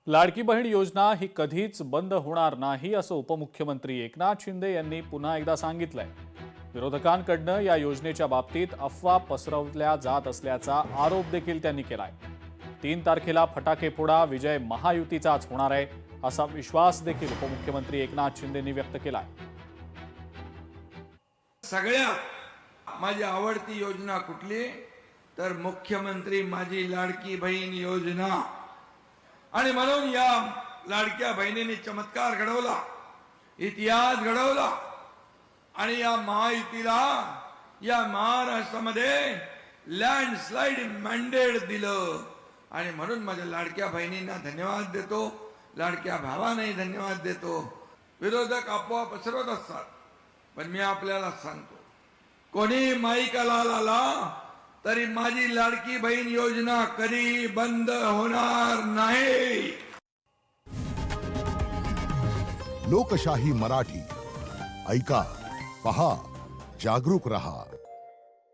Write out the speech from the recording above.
लाडकी बहीण योजना ही कधीच बंद होणार नाही असं उपमुख्यमंत्री एकनाथ शिंदे यांनी पुन्हा एकदा सांगितलंय। विरोधकांकडनं या योजनेच्या बाबतीत अफवा पसरवल्या जात असल्याचा आरोप देखील त्यांनी केलाय। 3 तारखेला फटाके फोडा, विजय महायुतीचाच होणार आहे असा विश्वास देखील उपमुख्यमंत्री एकनाथ शिंदेंनी व्यक्त केलाय। सगळ्यात माझी आवडती योजना कुठली तर मुख्यमंत्री माझी लाडकी बहीण योजना। आणि म्हणून या लाडक्या बहिणीने चमत्कार घडवला, इतिहास घडवला आणि या महायुतीला या महाराष्ट्रामध्ये लँडस्लाइड मॅन्डेट दिलं। आणि म्हणून माझ्या लाडक्या बहिणींना धन्यवाद देतो, लाडक्या भावांनाही धन्यवाद देतो। विरोधक अफवा पसरवत असतात, पण मी आपल्याला सांगतो, कोणी माईकाला आला तरी माझी लाडकी बहीण योजना कधी बंद होणार नाही। लोकशाही मराठी ऐका, पहा, जागरूक रहा।